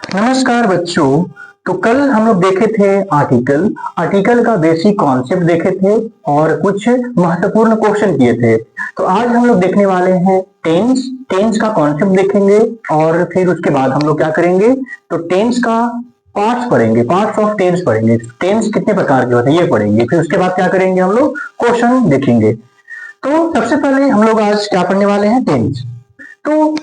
नमस्कार बच्चों। तो कल हम लोग देखे थे आर्टिकल आर्टिकल का बेसिक कॉन्सेप्ट देखे थे और कुछ महत्वपूर्ण क्वेश्चन किए थे। तो आज हम लोग देखने वाले हैं टेंस टेंस का कॉन्सेप्ट देखेंगे और फिर उसके बाद हम लोग क्या करेंगे, तो टेंस का पार्ट्स पढ़ेंगे, पार्ट्स ऑफ टेंस पढ़ेंगे, टेंस कितने प्रकार के होते हैं ये पढ़ेंगे। फिर उसके बाद क्या करेंगे, हम लोग क्वेश्चन देखेंगे। तो सबसे पहले हम लोग आज क्या पढ़ने वाले हैं, टेंस। तो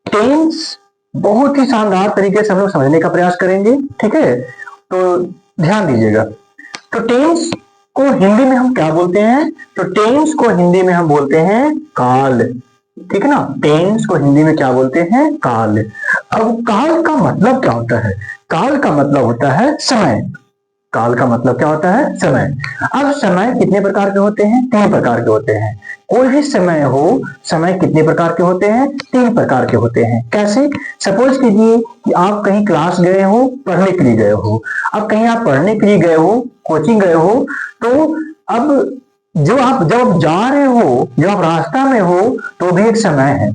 टेंस बहुत ही शानदार तरीके से हम लोग समझने का प्रयास करेंगे, ठीक है। तो ध्यान दीजिएगा। तो टेंस को हिंदी में हम क्या बोलते हैं, तो टेंस को हिंदी में हम बोलते हैं काल, ठीक है ना। टेंस को हिंदी में क्या बोलते हैं, काल। अब काल का मतलब क्या होता है, काल का मतलब होता है समय। काल का मतलब क्या होता है, समय। अब समय कितने प्रकार के होते हैं, तीन प्रकार के होते हैं। कोई भी समय हो, समय कितने प्रकार के होते हैं, तीन प्रकार के होते हैं। कैसे, सपोज कीजिए कि आप कहीं क्लास गए हो, पढ़ने के लिए गए हो। अब कहीं आप पढ़ने के लिए गए हो, कोचिंग गए हो, तो अब जब आप जा रहे हो, जब आप रास्ता में हो, तो भी एक समय है।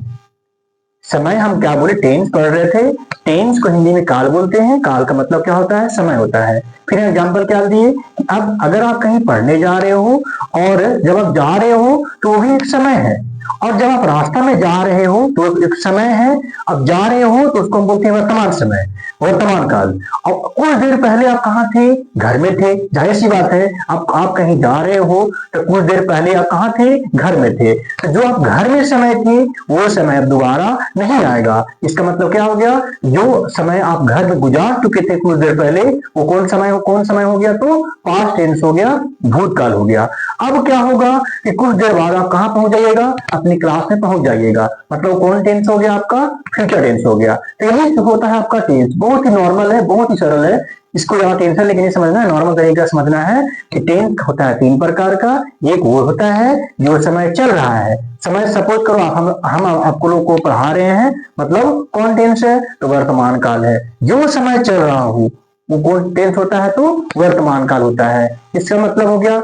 समय हम क्या बोले, टेंस पढ़ रहे थे। टेंस को हिंदी में काल बोलते हैं। काल का मतलब क्या होता है, समय होता है। फिर एग्जाम्पल क्या दिए, अब अगर आप कहीं पढ़ने जा रहे हो और जब आप जा रहे हो तो वो भी एक समय है, और जब आप रास्ता में जा रहे हो तो एक समय है। अब जा रहे हो तो उसको हम बोलते हैं वर्तमान समय, वर्तमान काल। और कुछ देर पहले आप कहाँ थे, घर में थे। जाहिर सी बात है, आप कहीं जा रहे हो तो कुछ देर पहले आप कहाँ थे, घर में थे। तो जो आप घर में समय थे वो समय अब दोबारा नहीं आएगा। इसका मतलब क्या हो गया, जो समय आप घर में गुजार चुके थे कुछ देर पहले, वो कौन समय हो गया, तो पास्ट टेंस हो गया, भूतकाल हो गया। अब क्या होगा कि कुछ देर बाद आप कहाँ पहुंच जाइएगा, अपनी क्लास में पहुंच जाइएगा। मतलब कौन टेंस हो गया आपका, फ्यूचर टेंस हो गया। तो यही होता है आपका टेंस। बहुत ही नॉर्मल है, बहुत ही सरल है। इसको ज्यादा टेंशन लेके नहीं समझना है, नॉर्मल तरीके से समझना है कि टेंस होता है तीन प्रकार का। एक वो होता है जो समय चल रहा है। समय सपोज करो हम आपको लोग को पढ़ा रहे हैं, मतलब कौन टेंस है, तो वर्तमान काल है। जो समय चल रहा हो वो कौन टेंस होता है, तो वर्तमान काल होता है। इसका मतलब हो गया,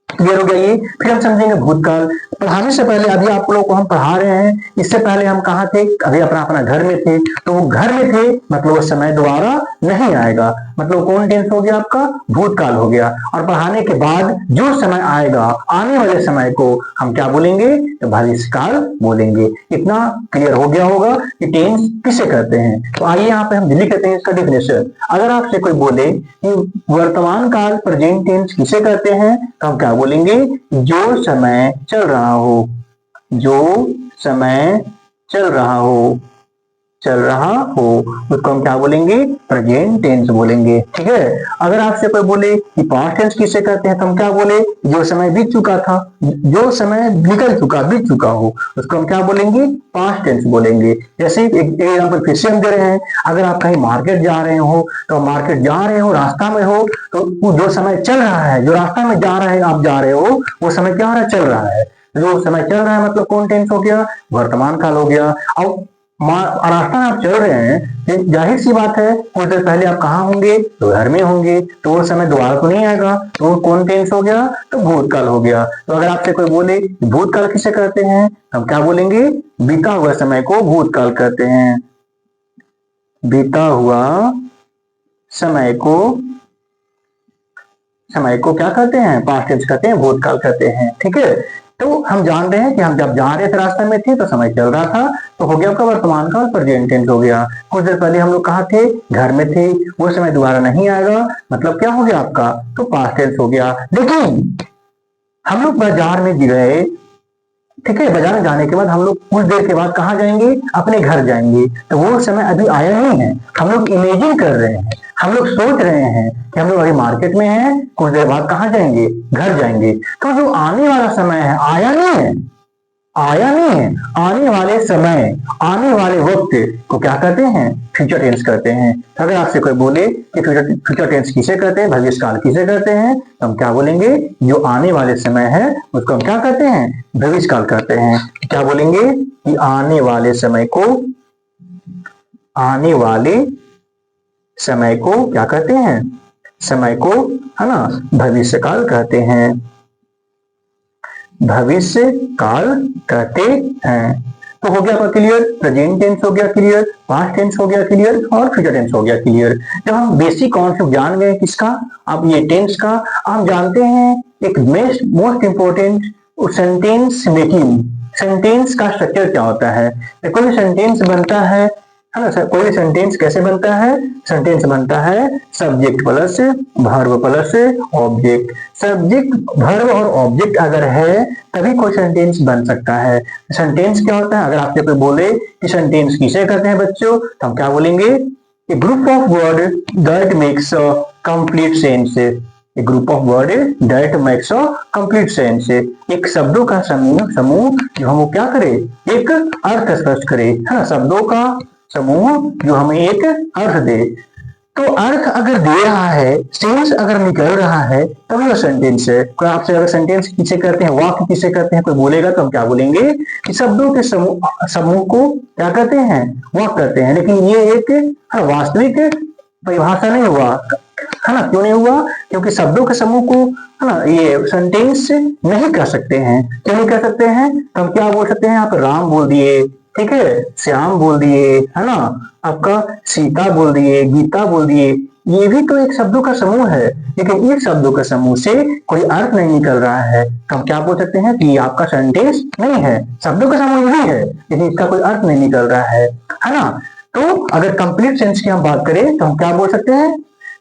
क्लियर हो गया ये। फिर हम समझेंगे भूतकाल। पढ़ाने से पहले अभी आप लोगों को हम पढ़ा रहे हैं, इससे पहले हम कहाँ थे, अभी अपना घर में थे। तो वो घर में थे मतलब वो समय दोबारा नहीं आएगा। मतलब कौन टेंस हो गया आपका, भूतकाल हो गया। और पढ़ाने के बाद जो समय आएगा, आने वाले समय को हम क्या बोलेंगे, तो भविष्यकाल बोलेंगे। इतना क्लियर हो गया होगा कि टेंस किसे कहते हैं। तो आइए यहाँ पे हम लिख लेते हैं इसका डेफिनेशन। अगर आपसे कोई बोले कि वर्तमान काल प्रेजेंट टेंस किसे कहते हैं, तो हम क्या बोलेंगे, जो समय चल रहा हो, जो समय चल रहा हो, चल रहा हो, उसको हम क्या बोलेंगे, प्रेजेंट टेंस बोलेंगे, ठीक है। अगर आपसे कोई बोले कि पास्ट टेंस किसे कहते हैं, तो हम क्या बोले, जो समय बीत चुका था, जो समय निकल चुका, बीत चुका हो, उसको हम क्या बोलेंगे, पास्ट टेंस बोलेंगे। जैसे एक एग्जाम्पल फिर से हम दे रहे हैं। अगर आप कहीं मार्केट जा रहे हो, तो मार्केट जा रहे हो, रास्ता में हो, तो जो समय चल रहा है, जो रास्ता में जा रहा है, आप जा रहे हो, वो समय क्या हो रहा है, चल रहा है। जो समय चल रहा है मतलब कौन टेंस हो गया, वर्तमान काल हो गया। अब रास्ता में आप चल रहे हैं, जाहिर सी बात है कुछ देर पहले आप कहाँ होंगे, तो घर में होंगे। तो वो समय दोबारा तो नहीं आएगा, तो वो कौन टेंस हो गया, तो भूतकाल हो गया। तो अगर आपसे कोई बोले भूतकाल किसे कहते हैं, हम क्या बोलेंगे, बीता हुआ समय को भूतकाल कहते हैं। बीता हुआ समय को क्या कहते हैं, पास्ट टेंस कहते हैं, भूतकाल कहते हैं, ठीक है। तो हम जान रहे हैं कि हम जब जा रहे थे रास्ते में थे तो समय चल रहा था, तो हो गया आपका वर्तमान काल, प्रेजेंट टेंस हो गया। कुछ देर पहले हम लोग कहाँ थे, घर में थे, वो समय दोबारा नहीं आएगा, मतलब क्या हो गया आपका, तो पास्ट टेंस हो गया। लेकिन हम लोग बाजार में गए, ठीक है, बाजार में जाने के बाद हम लोग कुछ देर के बाद कहाँ जाएंगे, अपने घर जाएंगे। तो वो समय अभी आया नहीं है, हम लोग इमेजिन कर रहे हैं, हम लोग सोच रहे हैं कि हम लोग अभी मार्केट में हैं, कुछ देर बाद कहाँ जाएंगे, घर जाएंगे। तो जो आने वाला समय है, आया नहीं है, आया नहीं है, आने वाले समय, आने वाले वक्त को क्या कहते हैं, फ्यूचर टेंस कहते हैं। तो अगर आपसे कोई बोले कि फ्यूचर टेंस किसे कहते हैं, भविष्य काल किसे कहते हैं, तो हम क्या बोलेंगे, जो आने वाले समय है उसको हम क्या कहते हैं, भविष्य काल कहते हैं। क्या बोलेंगे कि आने वाले समय को, आने वाले समय को क्या कहते हैं, समय को, है ना, भविष्य काल कहते हैं, भविष्य काल कहते हैं। तो हो गया आपका क्लियर, प्रेजेंट टेंस हो गया क्लियर, पास्ट टेंस हो गया क्लियर और फ्यूचर टेंस हो गया क्लियर। जब हम बेसिक कॉन्सेप्ट जान गए किसका, अब ये टेंस का, हम जानते हैं एक most important sentence making. Sentence का स्ट्रक्चर क्या होता है, कोई सेंटेंस बनता है ना, कोई सेंटेंस कैसे बनता है, सेंटेंस बनता है subject plus verb plus object. Subject verb और ऑब्जेक्ट अगर है तभी कोई सेंटेंस बन सकता है। सेंटेंस क्या होता है, अगर आपसे कोई बोले कि सेंटेंस किसे कहते हैं बच्चों, तो हम क्या बोलेंगे, a group of word that makes a complete sense. A group of word that makes a complete sense, एक शब्दों का समूह जो हम क्या करे, एक अर्थ स्पष्ट करे, है ना, शब्दों का समूह जो हमें एक अर्थ दे। तो अर्थ अगर दे रहा है, सेंस अगर निकल रहा है, तब वह सेंटेंस है। कोई आपसे अगर सेंटेंस किसे कहते हैं, वाक्य किसे कहते हैं, कोई बोलेगा तो हम क्या बोलेंगे कि शब्दों के समूह को क्या कहते हैं, वाक्य कहते हैं। लेकिन ये एक वास्तविक परिभाषा नहीं हुआ, है ना, क्यों नहीं हुआ, क्योंकि शब्दों के समूह को, है ना, ये सेंटेंस नहीं कह सकते हैं। क्यों नहीं कह सकते हैं, तो हम क्या बोल सकते हैं, आप राम बोल दिए, ठीक है, श्याम बोल दिए, है ना, आपका सीता बोल दिए, गीता बोल दिए, ये भी तो एक शब्दों का समूह है। लेकिन इस शब्दों के समूह से कोई अर्थ नहीं निकल रहा है, तो हम क्या बोल सकते हैं कि आपका सेंटेंस नहीं है, शब्दों का समूह यही है लेकिन इसका कोई अर्थ नहीं निकल रहा है ना। तो अगर कंप्लीट सेंस की हम बात करें तो हम क्या बोल सकते हैं,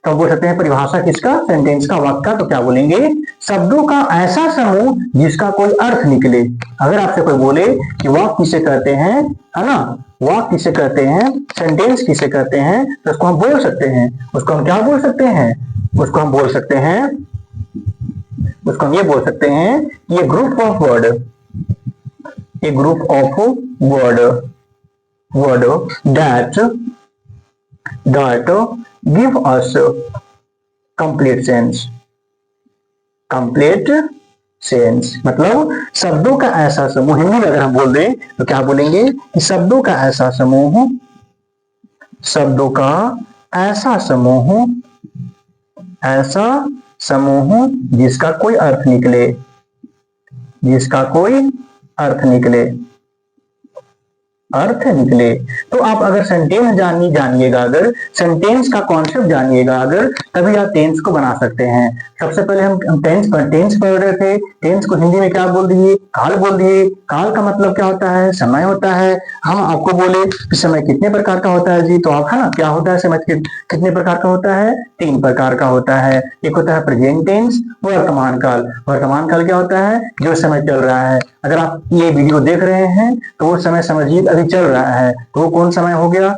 तो बोल सकते हैं परिभाषा किसका, सेंटेंस का, वाक्य का। तो क्या बोलेंगे, शब्दों का ऐसा समूह जिसका कोई अर्थ निकले। अगर आपसे कोई बोले कि वाक्य किसे कहते हैं, है ना, वाक्य किसे कहते हैं, सेंटेंस किसे कहते हैं, तो उसको हम बोल सकते हैं, उसको हम क्या बोल सकते हैं, उसको हम बोल सकते हैं, उसको हम ये बोल सकते हैं, ये group of word, A group of word that give us complete sense। complete sense मतलब शब्दों का ऐसा समूह, हिंदी में अगर हम बोल दें तो क्या बोलेंगे कि शब्दों का ऐसा समूह, शब्दों का ऐसा समूह, ऐसा समूह जिसका कोई अर्थ निकले, जिसका कोई अर्थ निकले, अर्थ निकले। तो आप अगर सेंटेंस जानिएगा, अगर सेंटेंस का कॉन्सेप्ट जानिएगा अगर, तभी आप टेंस को बना सकते हैं। सबसे पहले हम टेंस पढ़ रहे थे, टेंस को हिंदी में क्या बोल दिए, काल बोल दिए। काल का मतलब क्या होता है, समय होता है। हम आपको बोले कि समय कितने प्रकार का होता है जी, तो आप, है ना, क्या होता है समय कितने प्रकार का होता है, 3 प्रकार का होता है। एक होता है प्रेजेंट टेंस, वर्तमान काल। वर्तमान काल क्या होता है, जो समय चल रहा है। अगर आप ये वीडियो देख रहे हैं तो वो समय समझिए अभी चल रहा है, तो वो कौन समय हो गया,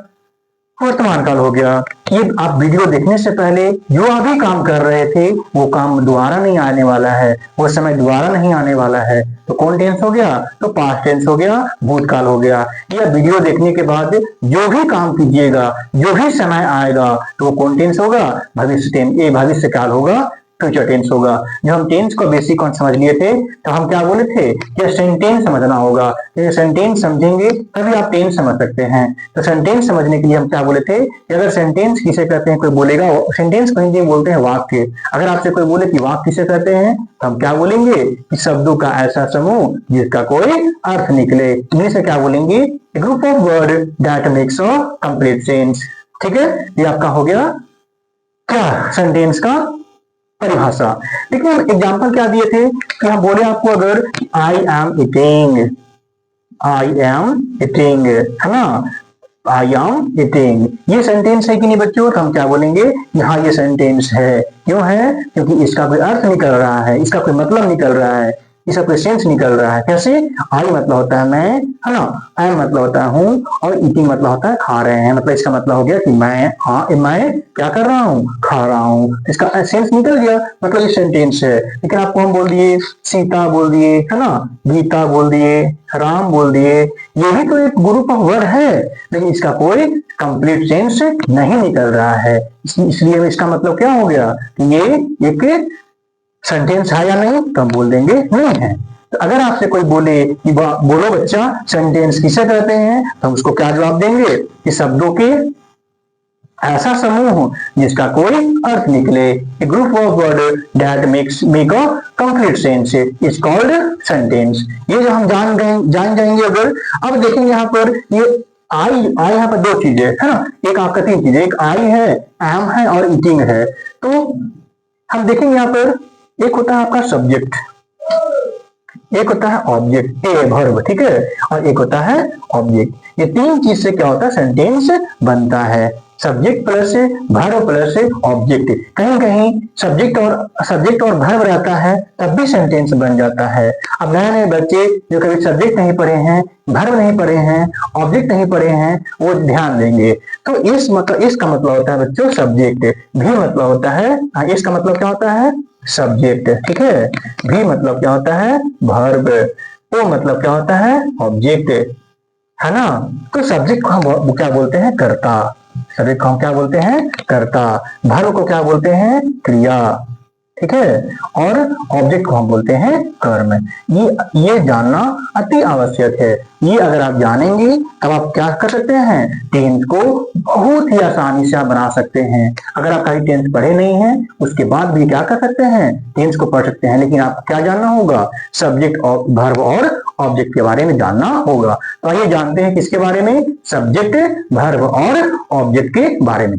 वर्तमान काल हो गया। ये आप वीडियो देखने से पहले जो अभी काम कर रहे थे वो काम दोबारा नहीं आने वाला है, वो समय दोबारा नहीं आने वाला है, तो कौन टेंस हो गया, तो पास्ट टेंस हो गया, भूतकाल हो गया। या वीडियो देखने के बाद जो भी काम कीजिएगा, जो भी समय आएगा, तो वो कौन टेंस होगा, भविष्य टेंस, ये भविष्य काल होगा, फ्यूचर टेंस होगा। जब हम टेंस को बेसिक कौन समझ लिए थे तो हम क्या बोले थे कि सेंटेंस समझना होगा, तो सेंटेंस समझेंगे तभी आप टेंस समझ सकते हैं। तो सेंटेंस समझने के लिए हम क्या बोले थे कि अगर सेंटेंस किसे कहते हैं, कोई बोलेगा सेंटेंस को हिंदी में बोलते हैं वाक्य। अगर आपसे कोई बोले कि वाक्य किसे कहते हैं तो हम क्या बोलेंगे कि शब्दों का ऐसा समूह जिसका कोई अर्थ निकले। इंग्लिश में क्या बोलेंगे, group of word that makes a complete sense. ठीक है, ये आपका हो गया क्या, सेंटेंस का परिभाषा। देखिए हम एग्जाम्पल क्या दिए थे कि हम बोले आपको अगर I am eating, I am eating, है ना, आई एम ईटिंग, ये सेंटेंस है कि नहीं बच्चों, तो हम क्या बोलेंगे, हाँ ये सेंटेंस है। क्यों है, क्योंकि इसका कोई अर्थ निकल रहा है, इसका कोई मतलब निकल रहा है, इसका कोई सेंस निकल रहा है। कैसे, आई मतलब होता है मैं, है ना, आई मतलब होता है हूँ, और ईटिंग मतलब होता है खा रहे हैं। मतलब इसका मतलब हो गया कि मैं, हाँ मैं क्या कर रहा हूँ, खा रहा हूँ, इसका सेंस निकल गया, मतलब ये सेंटेंस है। लेकिन आपको हम बोल दिए सीता बोल दिए, है ना, गीता बोल दिए, राम बोल दिए, ये भी तो एक ग्रुप ऑफ वर्ड है, लेकिन इसका कोई कंप्लीट सेंस नहीं निकल रहा है। इसलिए इसका मतलब क्या हो गया, ये एक सेंटेंस है या नहीं, तो हम बोल देंगे नहीं है। तो अगर आपसे कोई बोले कि बोलो बच्चा सेंटेंस किसे कहते हैं, तो हम उसको क्या जवाब देंगे कि शब्दों के ऐसा समूह जिसका कोई अर्थ निकले। A group of word that make a complete sense is called sentence. ये जो हम जान जाएंगे अगर। अब देखेंगे यहाँ पर ये आई यहाँ पर दो चीजें है ना, एक आपका तीन चीजें, एक आई है, एम है और ईटिंग है। तो हम देखेंगे यहाँ पर एक होता है आपका सब्जेक्ट, एक होता है ऑब्जेक्ट, ए वर्ब, ठीक है, और एक होता है ऑब्जेक्ट। ये तीन चीज से क्या होता है, सेंटेंस बनता है। Subject plus verb plus object. कहीं कहीं सब्जेक्ट और वर्ब रहता है तब भी सेंटेंस बन जाता है। अब नए नए बच्चे जो कभी सब्जेक्ट नहीं पढ़े हैं, वर्ब नहीं पढ़े हैं, ऑब्जेक्ट नहीं पढ़े हैं, वो ध्यान देंगे। तो इसका मतलब होता है बच्चों सब्जेक्ट। भी मतलब होता है, इसका मतलब क्या होता है, सब्जेक्ट, ठीक है। भी मतलब क्या होता है, वर्ब। ओ मतलब क्या होता है, ऑब्जेक्ट, है ना। तो सब्जेक्ट को हम क्या बोलते हैं, कर्ता। सब्जेक्ट को हम क्या बोलते हैं, कर्ता। वर्ब को क्या बोलते हैं, क्रिया, ठीक है। और ऑब्जेक्ट को हम बोलते हैं कर्म। ये जानना अति आवश्यक है। ये अगर आप जानेंगे तब आप क्या कर सकते हैं, टेंस को बहुत ही आसानी से आप बना सकते हैं। अगर आप कभी टेंस पढ़े नहीं हैं उसके बाद भी क्या कर सकते हैं, टेंस को पढ़ सकते हैं। लेकिन आपको क्या जानना होगा, सब्जेक्ट और वर्ब और ऑब्जेक्ट के बारे में जानना होगा। तो आइए जानते हैं किसके बारे में, सब्जेक्ट, वर्ब और ऑब्जेक्ट के बारे में।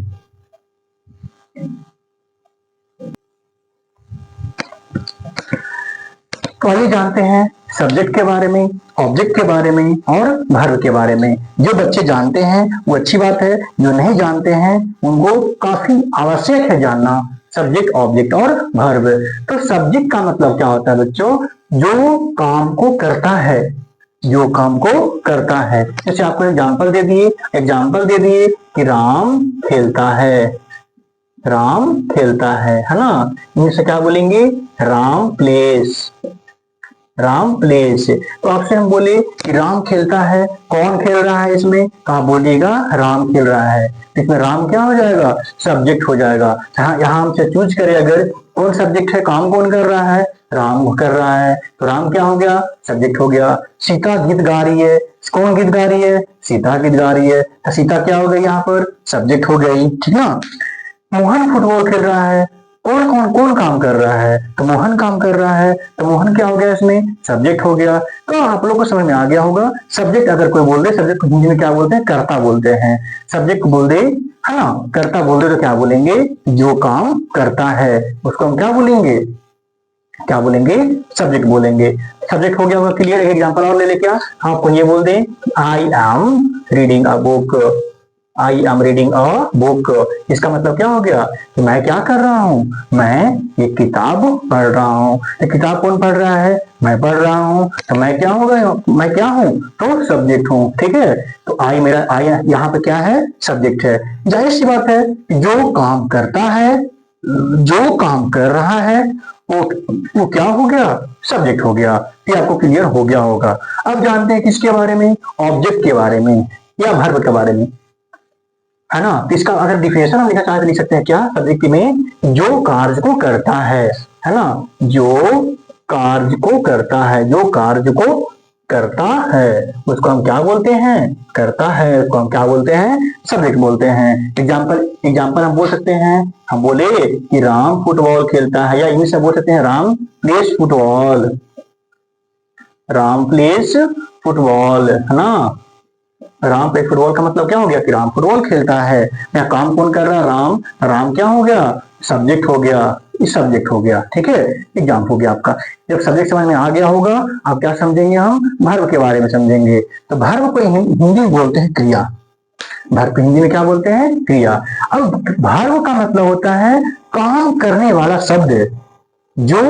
तो आइए जानते हैं सब्जेक्ट के बारे में, ऑब्जेक्ट के बारे में और वर्ब के बारे में। जो बच्चे जानते हैं वो अच्छी बात है, जो नहीं जानते हैं उनको काफी आवश्यक है जानना सब्जेक्ट, ऑब्जेक्ट और वर्ब। तो सब्जेक्ट का मतलब क्या होता है बच्चों, जो काम को करता है, जो काम को करता है। जैसे आपको एग्जाम्पल दे दिए कि राम खेलता है, राम खेलता है ना। इनमें से क्या बोलेंगे, राम प्लेस, राम प्लेस। तो आपसे हम बोले कि राम खेलता है, कौन खेल रहा है इसमें, तो आप बोलिएगा राम खेल रहा है। इसमें राम क्या हो जाएगा, सब्जेक्ट हो जाएगा। यहाँ हमसे चूज करें अगर कौन सब्जेक्ट है, काम कौन कर रहा है, राम कर रहा है, तो राम क्या हो गया, सब्जेक्ट हो गया। सीता गीत गा रही है, कौन गीत गा रही है, सीता गीत गा रही है, तो सीता क्या हो गई यहाँ पर, सब्जेक्ट हो गई, ठीक ना। मोहन फुटबॉल खेल रहा है, कौन काम कर रहा है, तो मोहन काम कर रहा है, तो मोहन क्या हो गया इसमें, सब्जेक्ट हो गया। तो आप लोग को समझ में आ गया होगा, सब्जेक्ट अगर कोई बोल दे, सब्जेक्ट को हिंदी में क्या बोलते हैं, कर्ता बोलते हैं। सब्जेक्ट बोल दे, है ना, कर्ता बोल दे तो क्या बोलेंगे, जो काम करता है उसको हम क्या बोलेंगे, सब्जेक्ट बोलेंगे। सब्जेक्ट हो गया होगा क्लियर। एक एग्जांपल और ले ले, क्या आपको ये बोल दे, I am reading a book, I am reading a book. इसका मतलब क्या हो गया कि मैं क्या कर रहा हूं, मैं ये किताब पढ़ रहा हूं। तो किताब कौन पढ़ रहा है, मैं पढ़ रहा हूं, तो मैं क्या होगा, मैं क्या हूं, तो सब्जेक्ट हूं, ठीक है। तो आई यहाँ पे क्या है, सब्जेक्ट है। जाहिर सी बात है, जो काम करता है, जो काम कर रहा है वो क्या हो गया, सब्जेक्ट हो गया। ये आपको क्लियर हो गया होगा। अब जानते हैं किसके बारे में, ऑब्जेक्ट के बारे में या वर्ब के बारे में, है ना। तो इसका अगर डिफिनेशन हम लिखना चाहे तो लिख सकते हैं क्या, सब्जेक्ट में जो कार्य को करता है ना, जो कार्य को करता है, जो कार्य को करता है उसको हम क्या बोलते हैं, करता है, उसको हम क्या बोलते हैं, सब्जेक्ट बोलते हैं। एग्जाम्पल हम बोल सकते हैं, हम बोले कि राम फुटबॉल खेलता है, या इंग्लिश में बोल सकते हैं Ram place football, Ram place football, है ना। राम प्लेस फुटबॉल का मतलब क्या हो गया कि राम फुटबॉल खेलता है। या काम कौन कर रहा है, राम, राम क्या हो गया, सब्जेक्ट हो गया, इस सब्जेक्ट हो गया, ठीक है। एग्जाम हो गया आपका। जब सब्जेक्ट समझ में आ गया होगा, आप क्या समझेंगे, हम वर्ब के बारे में समझेंगे। तो वर्ब को हिंदी में बोलते हैं क्रिया, वर्ब को हिंदी में क्या बोलते हैं, क्रिया। अब वर्ब का मतलब होता है काम करने वाला शब्द, जो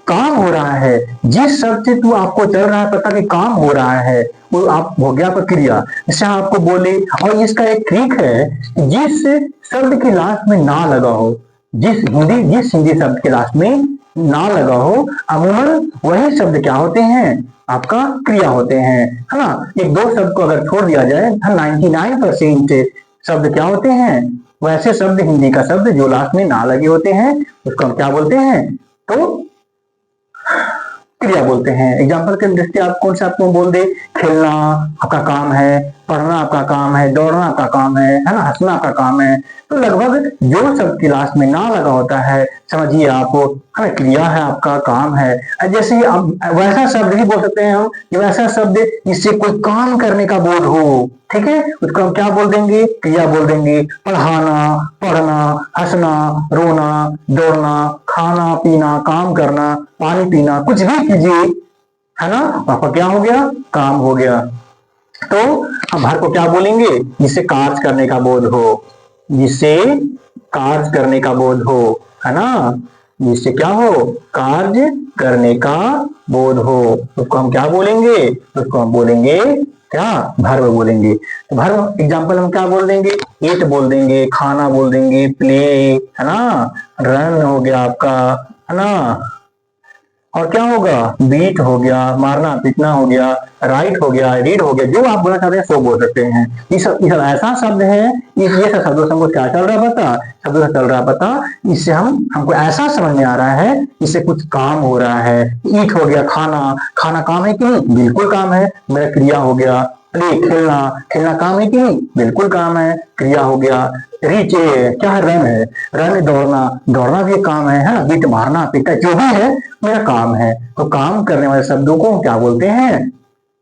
काम हो रहा है, जिस शब्द से तू आपको चल रहा है पता कि काम हो रहा है, वो आप हो गया पर क्रिया। जैसे आपको बोले, और इसका एक ट्रिक है, जिस शब्द के लास्ट में ना लगा हो, जिस हिंदी शब्द के लास्ट में ना लगा हो, अमूमन वही शब्द क्या होते हैं, आपका क्रिया होते हैं, है ना। एक दो शब्द को अगर छोड़ दिया जाए, 99% शब्द क्या होते हैं, वैसे शब्द, हिंदी का शब्द जो लास्ट में ना लगे होते हैं उसको हम क्या बोलते हैं, तो क्रिया बोलते हैं। एग्जाम्पल के दृष्टि आप कौन सा आपको बोल दे, खेलना आपका काम है, पढ़ना आपका काम है, दौड़ना आपका काम है ना, हंसना आपका काम है। तो लगभग जो सब क्लास में ना लगा होता है, समझिए आप है क्रिया है, आपका काम है। जैसे अब वैसा शब्द ही बोल सकते हैं हम कि वैसा शब्द जिससे कोई काम करने का बोध हो, ठीक है, उसको हम क्या बोल देंगे, क्रिया बोल देंगे। पढ़ाना, पढ़ना, हंसना, रोना, दौड़ना, खाना पीना, काम करना, पानी पीना, कुछ भी कीजिए, है ना, आपका क्या हो गया, काम हो गया। तो हम हर को क्या बोलेंगे, जिससे कार्य करने का बोध हो, जिससे कार्य करने का बोध हो, है ना, जिससे क्या हो, कार्य करने का बोध हो, उसको हम क्या बोलेंगे, उसको हम बोलेंगे क्या, भर्व बोलेंगे। तो भर्व एग्जाम्पल हम क्या बोल देंगे, ईट बोल देंगे, खाना बोल देंगे, प्ले, है ना, रन हो गया आपका, है ना, और क्या होगा, बीट हो गया, मारना पीटना हो गया, राइट हो गया, रीड हो गया, जो आप बोलना चाहते हैं सो बोल सकते हैं। ये सब ऐसा शब्द है, ये सब शब्दों से हमको क्या चल रहा है पता, शब्दों से चल रहा है पता, इससे हमको ऐसा समझ में आ रहा है, इससे कुछ काम हो रहा है। ईट हो गया, खाना, खाना काम है कि नहीं, बिल्कुल काम है, मेरा क्रिया हो गया। प्ले, खेलना, खेलना काम है कि नहीं, बिल्कुल काम है, क्रिया हो गया। रीच क्या है, रन है, रन दौड़ना, दौड़ना भी काम है ना, बीट मारना पीटा जो भी है मेरा काम है। तो काम करने वाले शब्दों को क्या बोलते हैं,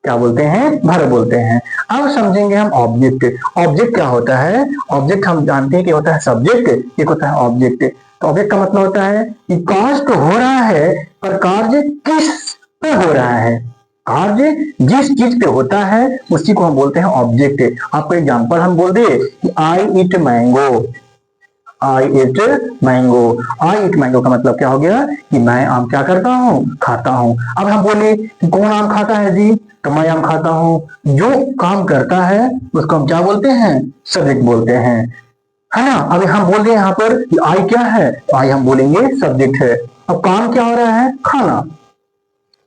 क्या बोलते हैं, भर बोलते हैं। अब समझेंगे हम ऑब्जेक्ट। ऑब्जेक्ट क्या होता है, ऑब्जेक्ट हम जानते हैं कि होता है सब्जेक्ट, एक होता है ऑब्जेक्ट। तो ऑब्जेक्ट का मतलब होता है कि कार्य तो हो रहा है, पर कार्य किस पे हो रहा है, कार्य जिस चीज पे होता है उसी को हम बोलते हैं ऑब्जेक्ट। आपको एग्जांपल हम बोल दे कि आई ईट मैंगो, आई ईट मैंगो, आई ईट मैंगो का मतलब क्या हो गया कि मैं आम क्या करता हूँ, खाता हूँ। अब हम बोले कि कौन आम खाता है जी, तो मैं आम खाता हूँ। जो काम करता है उसको हम क्या बोलते हैं, सब्जेक्ट बोलते हैं, है ना। अभी हम बोल रहे हैं यहाँ पर कि आई क्या है, तो आई हम बोलेंगे सब्जेक्ट है। अब काम क्या हो रहा है, खाना,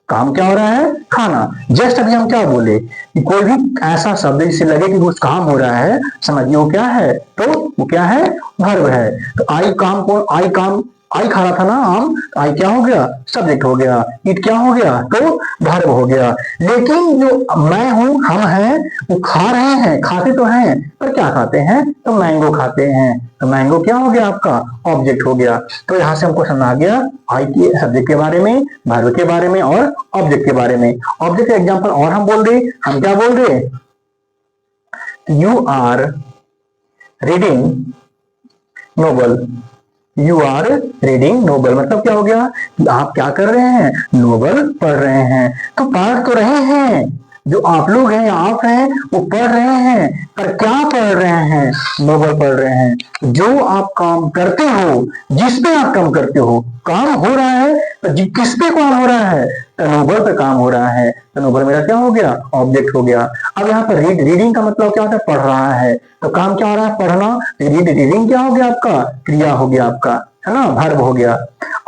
काम क्या हो रहा है, खाना। जस्ट अभी हम क्या बोले कि कोई भी ऐसा शब्द जिससे लगे कि कुछ काम हो रहा है, समझिए वो क्या है, तो वो क्या है, वर्ब है। तो आई काम को, आई काम, आई खा रहा था ना आम, तो आई क्या हो गया, सब्जेक्ट हो गया। इट क्या हो गया, तो वर्ब हो गया। लेकिन जो मैं हूं, हम हैं, वो खा रहे हैं, खाते तो हैं, पर क्या खाते हैं, तो मैंगो खाते हैं। तो मैंगो क्या हो गया आपका, ऑब्जेक्ट हो गया। तो यहां से हमको समझ आ गया आई के सब्जेक्ट के बारे में, वर्ब के बारे में और ऑब्जेक्ट के बारे में। ऑब्जेक्ट एग्जांपल और हम बोल दे, हम क्या बोल रहे, you are reading novel, you are reading novel मतलब क्या हो गया, आप क्या कर रहे हैं, नोबल पढ़ रहे हैं। तो पढ़ तो रहे हैं, जो आप लोग हैं, आप हैं, वो पढ़ रहे हैं, पर क्या पढ़ रहे हैं, नोबल पढ़ रहे हैं। जो आप काम करते हो, जिस पे आप काम करते हो, काम हो रहा है, तो किस पे काम हो रहा है, तो नोबल पे काम हो रहा है। तो नोबल मेरा क्या हो गया, ऑब्जेक्ट हो गया। अब यहाँ पर रीडिंग का मतलब क्या होता है, पढ़ रहा है, तो काम क्या हो रहा है, पढ़ना। रीडिंग क्या हो गया आपका, क्रिया हो गया आपका, है ना, वर्ब हो गया।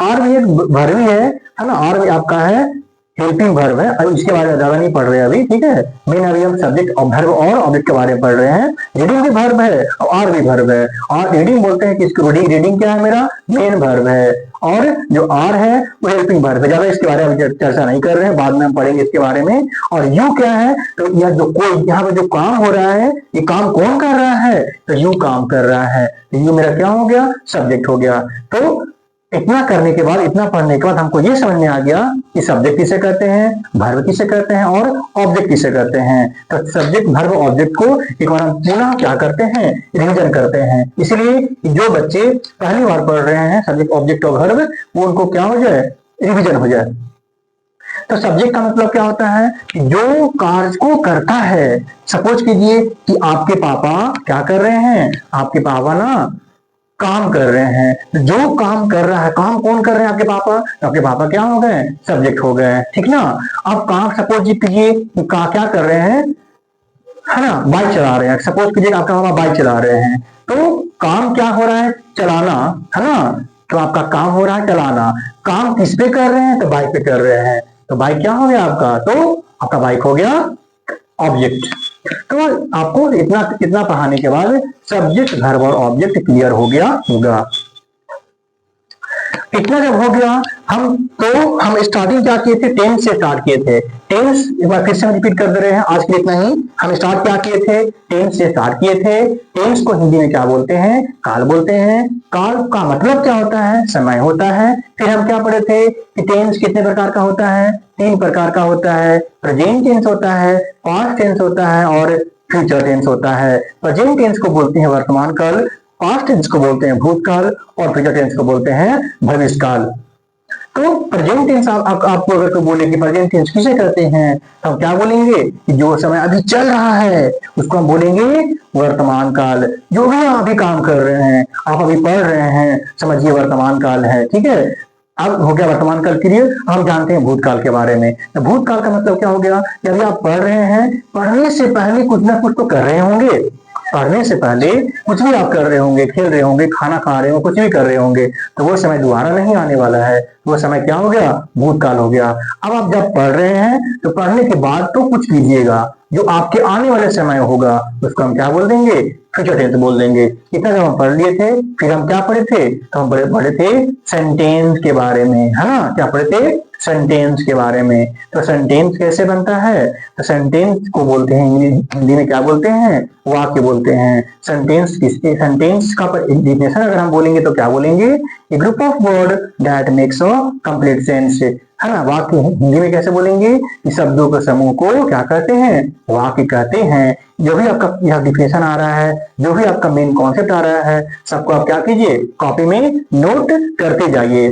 और भी एक वर्ब है ना, और भी आपका है हेल्पिंग वर्ब है। अब इसके बारे में ज्यादा नहीं पढ़ रहे अभी, ठीक है। मेन अभी हम सब्जेक्ट और वर्ब और ऑब्जेक्ट के बारे में पढ़ रहे हैं। रीडिंग भी वर्ब है और भी वर्ब है। और रीडिंग बोलते हैं कि इसको रीडिंग क्या है, मेरा मेन वर्ब है, और जो आर है वो हेल्पिंग वर्ब है। ज्यादा इसके बारे में चर्चा नहीं कर रहे हैं, बाद में हम पढ़ेंगे इसके बारे में। और यू क्या है, तो यह जो कोई यहाँ पे जो काम हो रहा है, ये काम कौन कर रहा है, तो यू काम कर रहा है। तो यू मेरा क्या हो गया, सब्जेक्ट हो गया। तो इतना करने के बाद, इतना पढ़ने के बाद हमको ये समझ में आ गया कि सब्जेक्ट किसे कहते हैं, वर्ब किसे कहते हैं और ऑब्जेक्ट किसे कहते हैं। तो सब्जेक्ट वर्ब ऑब्जेक्ट को एक बार हम पुनः क्या करते हैं, रिवीजन करते हैं। इसलिए जो बच्चे पहली बार पढ़ रहे हैं सब्जेक्ट ऑब्जेक्ट और वर्ब, वो उनको क्या हो जाए, रिवीजन हो जाए। तो सब्जेक्ट का मतलब क्या होता है, जो कार्य को करता है। सपोज कीजिए कि आपके पापा क्या कर रहे हैं, आपके पापा ना काम कर रहे हैं। जो काम कर रहा है, काम कौन कर रहे हैं, आपके पापा। तो आपके पापा क्या हो गए, सब्जेक्ट हो गए, ठीक ना। अब काम सपोज कीजिए क्या कर रहे हैं, है ना, बाइक चला रहे हैं। सपोज कीजिए आपका पापा बाइक चला रहे हैं, तो काम क्या हो रहा है, चलाना, है ना। तो आपका काम हो रहा है चलाना। काम किस पे कर रहे हैं, तो बाइक पे कर रहे हैं। तो बाइक क्या हो गया आपका, तो आपका बाइक हो गया ऑब्जेक्ट। तो आपको इतना इतना पढ़ाने के बाद सब्जेक्ट वर्ब और ऑब्जेक्ट क्लियर हो गया होगा। इतना जब हो गया, हम स्टार्टिंग क्या किए थे, टेंस से स्टार्ट किए थे। टेंस एक बार फिर से हम रिपीट कर दे रहे हैं, आज के लिए इतना ही। हम स्टार्ट क्या किए थे, टेंस से स्टार्ट किए थे। टेंस को हिंदी में क्या बोलते हैं, काल बोलते हैं। काल का मतलब क्या होता है, समय होता है। फिर हम क्या पढ़े थे कि टेंस कितने प्रकार का होता है, 3 प्रकार का होता है। प्रेजेंट टेंस होता है, पास्ट टेंस होता है और फ्यूचर टेंस होता है। प्रेजेंट टेंस को बोलते हैं वर्तमान काल, पास्ट टेंस को बोलते हैं भूतकाल और फ्यूचर टेंस को बोलते हैं भविष्यकाल। तो प्रेजेंट टेंस आपको अगर कोई बोले कि प्रेजेंट टेंस किसे कहते हैं, तो हम क्या बोलेंगे कि जो समय अभी चल रहा है उसको हम बोलेंगे वर्तमान काल। जो भी आप अभी काम कर रहे हैं, आप अभी पढ़ रहे हैं, समझिए वर्तमान काल है, ठीक है। अब हो गया वर्तमान काल क्लियर। हम जानते हैं भूतकाल के बारे में। तो भूतकाल का मतलब क्या हो गया, कि अभी आप पढ़ रहे हैं, पढ़ने से पहले कुछ ना कुछ तो कर रहे होंगे। पढ़ने से पहले कुछ भी आप कर रहे होंगे, खेल रहे होंगे, खाना खा रहे हो, कुछ भी कर रहे होंगे। तो वो समय दोबारा नहीं आने वाला है, वो समय क्या हो गया, भूतकाल हो गया। अब आप जब पढ़ रहे हैं तो पढ़ने के बाद तो कुछ कीजिएगा, जो आपके आने वाले समय होगा उसको हम क्या बोल देंगे, फ्यूचर टेंस बोल देंगे। इतना जब हम पढ़ लिए थे, फिर हम क्या पढ़े थे, तो हम पढ़े थे सेंटेंस के बारे में, है ना। क्या पढ़े थे, सेंटेंस के बारे में। तो सेंटेंस कैसे बनता है, तो सेंटेंस को बोलते हैं हिंदी में क्या बोलते हैं, वाक्य बोलते हैं। सेंटेंस का डिफिनेशन अगर हम बोलेंगे तो क्या बोलेंगे, a group of word that makes a complete sense, है ना। वाक्य हिंदी में कैसे बोलेंगे, कि शब्दों के समूह को क्या कहते हैं, वाक्य कहते हैं। जो भी आपका यह डिफिनेशन आ रहा है, जो भी आपका मेन कॉन्सेप्ट आ रहा है, सबको आप क्या कीजिए, कॉपी में नोट करते जाइए।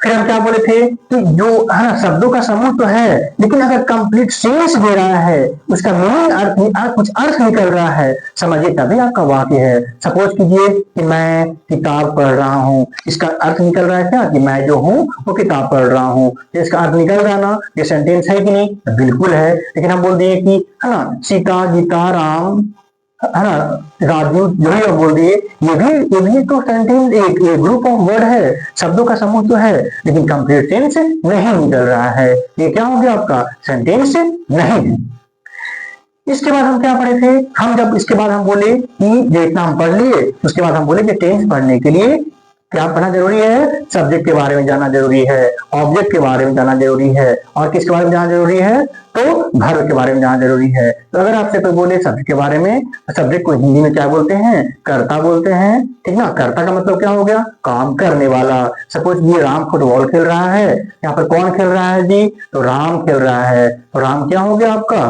फिर हम क्या बोले थे कि जो है ना, शब्दों का समूह तो है, लेकिन अगर कंप्लीट सेंस दे रहा है, उसका मीनिंग कुछ अर्थ निकल रहा है, समझिए तभी आपका वाक्य है। सपोज कीजिए कि मैं किताब पढ़ रहा हूँ, इसका अर्थ निकल रहा है क्या, कि मैं जो हूँ वो किताब पढ़ रहा हूँ। इसका अर्थ निकल रहा ना, ये सेंटेंस है कि नहीं, बिल्कुल है। लेकिन हम बोल दिए कि है ना, सीता गीता राम, है ना, राजू, जो भी आप बोल दिए, ये भी तो सेंटेंस एक ग्रुप ऑफ वर्ड है, शब्दों का समूह तो है, लेकिन कंप्लीट सेंस नहीं निकल रहा है। ये क्या हो गया, आपका सेंटेंस नहीं है। इसके बाद हम क्या पढ़े थे, हम जब इसके बाद हम बोले कि जो इतना हम पढ़ लिए, उसके बाद हम बोले कि टेंस पढ़ने के लिए क्या पढ़ना जरूरी है, सब्जेक्ट के बारे में जानना जरूरी है, ऑब्जेक्ट के बारे में जानना जरूरी है, और किसके बारे में जानना जरूरी है, तो वर्ब के बारे में जानना जरूरी है। तो अगर आपसे कोई बोले सब्जेक्ट के बारे में, तो सब्जेक्ट को हिंदी में क्या बोलते हैं, कर्ता बोलते हैं, ठीक ना। कर्ता का मतलब क्या हो गया, काम करने वाला। सपोज ये राम फुटबॉल खेल रहा है, यहाँ पर कौन खेल रहा है जी, तो राम खेल रहा है। तो राम क्या हो गया आपका,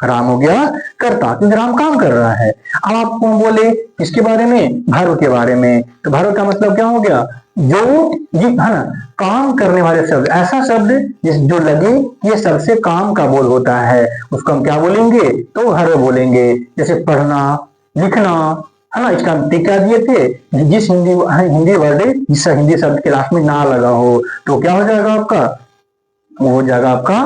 राम हो गया कर्ता, क्योंकि राम काम कर रहा है। अब आपको बोले इसके बारे में, भर्व के बारे में, तो भर्व का मतलब क्या हो गया, जो ये है ना, काम करने वाले शब्द, ऐसा शब्द जिस जो लगे ये सबसे काम का बोल होता है, उसको हम क्या बोलेंगे, तो भर्व बोलेंगे। जैसे पढ़ना, लिखना, है ना। इसका टीका दिए थे, जिस हिंदी वर्ड, जिस हिंदी शब्द के लास्ट में ना लगा हो, तो क्या हो जाएगा आपका, वो हो जाएगा आपका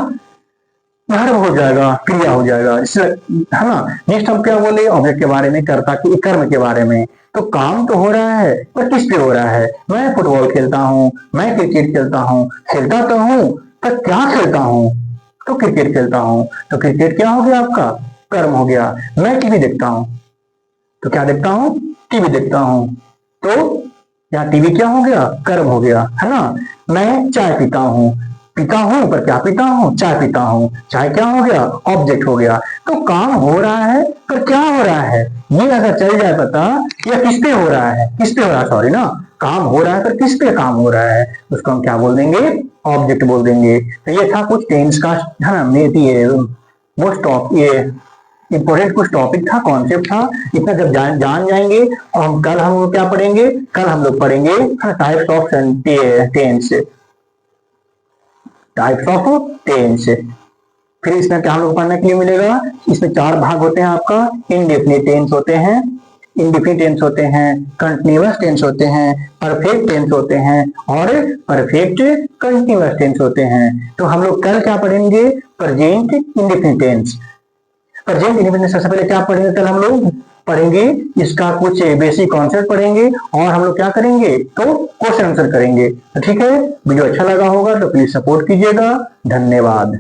वर्ब हो जाएगा, क्रिया हो जाएगा, इससे है ना। नेक्स्ट हम क्या बोले, ऑब्जेक्ट के बारे में, कर्ता की कर्म के बारे में। तो काम तो हो रहा है, पर किस पे हो रहा है, मैं फुटबॉल खेलता हूँ, मैं क्रिकेट खेलता हूँ, खेलता तो हूँ, पर क्या खेलता हूँ, तो क्रिकेट खेलता हूँ। तो क्रिकेट क्या हो गया आपका, कर्म हो गया। मैं टीवी देखता हूँ, तो क्या देखता हूँ, टीवी देखता हूँ, तो यहाँ टीवी क्या हो गया, कर्म हो गया, है ना। मैं चाय पीता हूँ, पीता हूं, पर क्या पीता हूं, चाय पीता हूं, चाय क्या हो गया, ऑब्जेक्ट हो गया। तो काम हो रहा है, पर क्या हो रहा है, ये अगर चल जाए पता, या किस पे हो रहा है, किस पे हो रहा है, सॉरी ना, काम हो रहा है पर किस पे काम हो रहा है, उसको हम क्या बोल देंगे, ऑब्जेक्ट बोल देंगे। तो ये था कुछ टेंस का, है ना, मोस्ट ऑफ ये इंपॉर्टेंट कुछ टॉपिक था, कॉन्सेप्ट था। इतना जब जान जाएंगे, और हम कल हम क्या पढ़ेंगे, कल हम लोग पढ़ेंगे types of tense, types of tense. फिर इसमें क्या हम लोग पढ़ने के लिए मिलेगा, इसमें 4 भाग होते हैं आपका। इंडेफिनिट टेंस होते हैं, इंडेफिनिट टेंस होते हैं, कंटिन्यूअस टेंस होते हैं, परफेक्ट टेंस होते हैं, और परफेक्ट कंटिन्यूअस टेंस होते हैं। तो हम लोग कल क्या पढ़ेंगे, present indefinite tense. Present indefinite सबसे पहले क्या पढ़ेंगे, कल हम लोग पढ़ेंगे इसका कुछ बेसिक कॉन्सेप्ट पढ़ेंगे, और हम लोग क्या करेंगे, तो क्वेश्चन आंसर करेंगे। तो ठीक है, वीडियो अच्छा लगा होगा तो प्लीज सपोर्ट कीजिएगा। धन्यवाद।